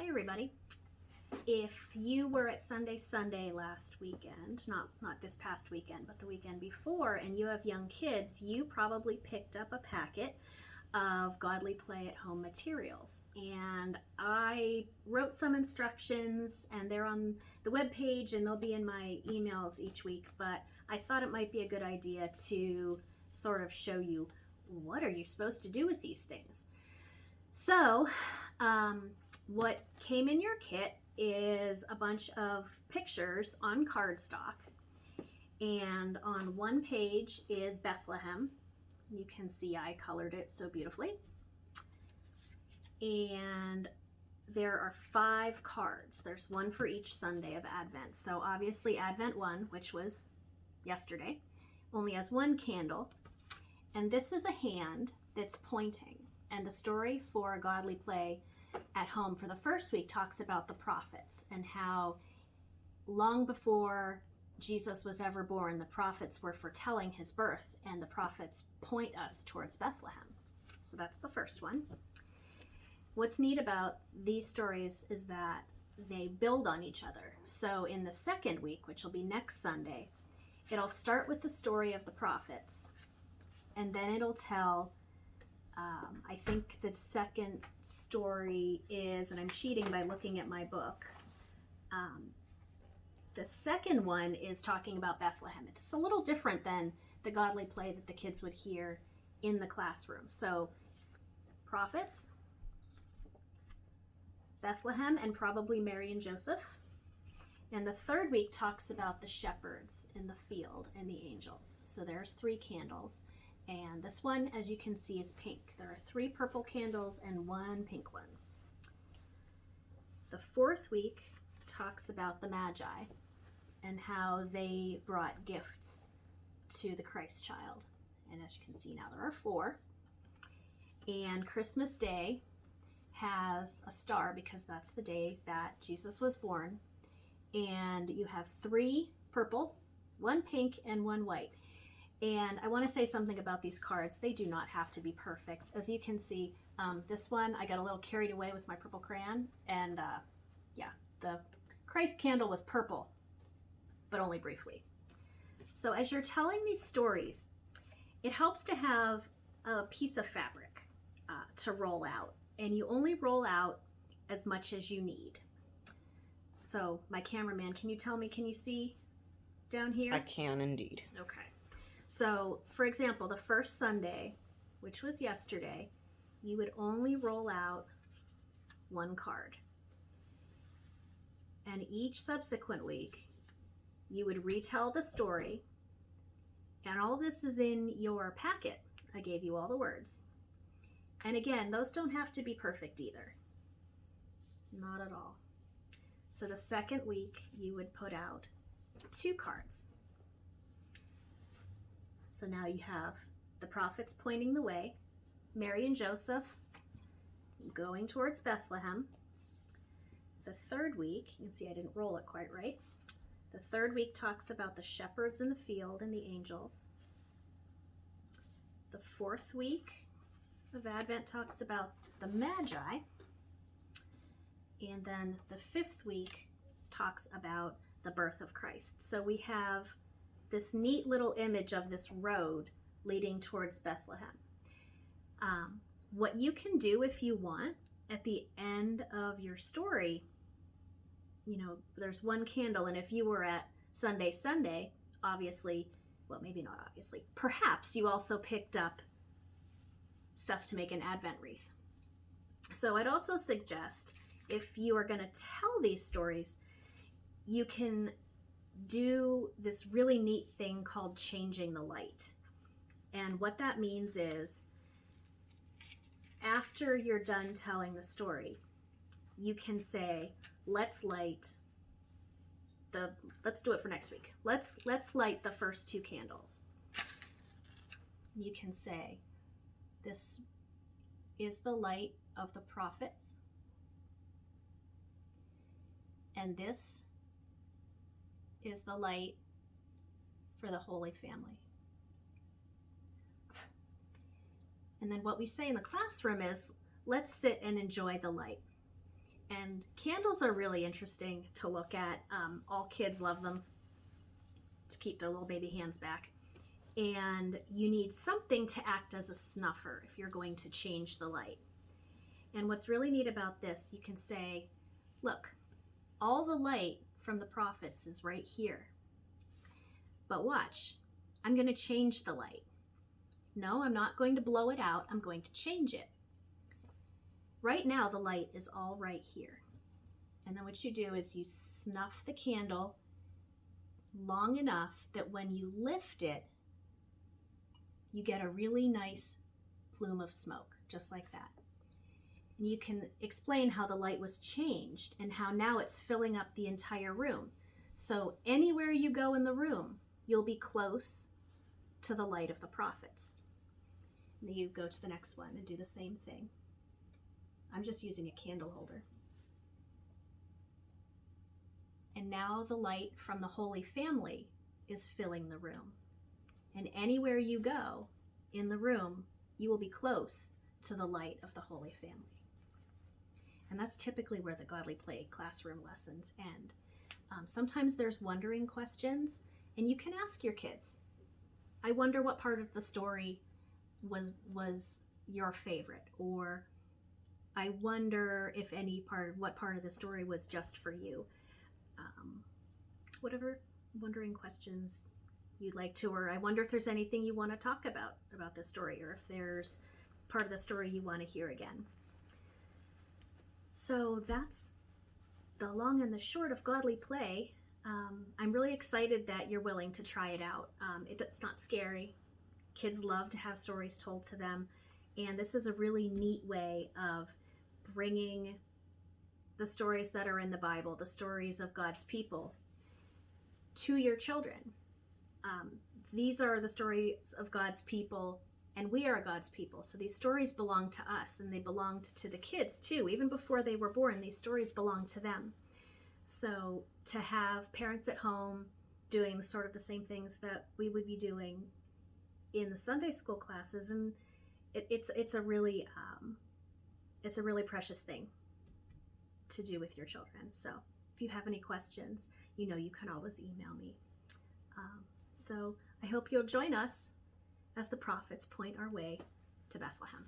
Hi everybody. If you were at Sunday last weekend, not this past weekend, but the weekend before, and you have young kids, you probably picked up a packet of Godly Play at Home materials. And I wrote some instructions, and they're on the webpage, and they'll be in my emails each week, but I thought it might be a good idea to sort of show you what are you supposed to do with these things. So, what came in your kit is a bunch of pictures on cardstock, and on one page is Bethlehem. You can see I colored it so beautifully, and there are 5 cards. There's one for each Sunday of Advent. So obviously Advent 1, which was yesterday, only has 1 candle, and this is a hand that's pointing. And the story for Godly Play at Home for the first week talks about the prophets and how long before Jesus was ever born, the prophets were foretelling his birth, and the prophets point us towards Bethlehem. So that's the first one. What's neat about these stories is that they build on each other. So in the second week, which will be next Sunday, it'll start with the story of the prophets, and then it'll tell I think the second story is, and I'm cheating by looking at my book, the second one is talking about Bethlehem. It's a little different than the Godly Play that the kids would hear in the classroom. So prophets, Bethlehem, and probably Mary and Joseph. And the third week talks about the shepherds in the field and the angels. So there's 3 candles. And this one, as you can see, is pink. There are 3 purple candles and 1 pink one. The fourth week talks about the Magi and how they brought gifts to the Christ child. And as you can see now, there are 4. And Christmas Day has a star because that's the day that Jesus was born. And you have 3 purple, 1 pink, and 1 white. And I want to say something about these cards. They do not have to be perfect. As you can see, this one, I got a little carried away with my purple crayon. And yeah, the Christ candle was purple, but only briefly. So as you're telling these stories, it helps to have a piece of fabric to roll out. And you only roll out as much as you need. So my cameraman, can you tell me, can you see down here? I can indeed. Okay. So, for example, the first Sunday, which was yesterday, you would only roll out 1 card. And each subsequent week, you would retell the story. And all this is in your packet. I gave you all the words. And again, those don't have to be perfect either. Not at all. So the second week, you would put out 2 cards. So now you have the prophets pointing the way, Mary and Joseph going towards Bethlehem. The third week, you can see I didn't roll it quite right. The third week talks about the shepherds in the field and the angels. The fourth week of Advent talks about the Magi. And then the 5th week talks about the birth of Christ. So we have this neat little image of this road leading towards Bethlehem. What you can do if you want at the end of your story, you know, there's 1 candle, and if you were at Sunday, obviously, well, maybe not obviously, perhaps you also picked up stuff to make an Advent wreath. So I'd also suggest, if you are going to tell these stories, you can do this really neat thing called changing the light. And what that means is, after you're done telling the story, you can say, let's do it for next week. Let's light the first 2 candles. You can say, this is the light of the prophets, and this is the light for the Holy Family. And then what we say in the classroom is, let's sit and enjoy the light. And candles are really interesting to look at. All kids love them to keep their little baby hands back. And you need something to act as a snuffer if you're going to change the light. And what's really neat about this, you can say, look, all the light from the prophets is right here. But watch, I'm going to change the light. No, I'm not going to blow it out. I'm going to change it. Right now, the light is all right here. And then what you do is you snuff the candle long enough that when you lift it, you get a really nice plume of smoke, just like that. And you can explain how the light was changed and how now it's filling up the entire room. So anywhere you go in the room, you'll be close to the light of the prophets. And then you go to the next one and do the same thing. I'm just using a candle holder. And now the light from the Holy Family is filling the room. And anywhere you go in the room, you will be close to the light of the Holy Family. And that's typically where the Godly Play classroom lessons end. Sometimes there's wondering questions, and you can ask your kids. I wonder what part of the story was your favorite, or I wonder if what part of the story was just for you. Whatever wondering questions you'd like to, or I wonder if there's anything you want to talk about this story, or if there's part of the story you want to hear again. So that's the long and the short of Godly Play. I'm really excited that you're willing to try it out. It's not scary. Kids love to have stories told to them, and this is a really neat way of bringing the stories that are in the Bible, the stories of God's people, to your children. These are the stories of God's people, and we are God's people. So these stories belong to us, and they belonged to the kids too. Even before they were born, these stories belong to them. So to have parents at home doing sort of the same things that we would be doing in the Sunday school classes, and it's a really precious thing to do with your children. So if you have any questions, you can always email me. So I hope you'll join us as the prophets point our way to Bethlehem.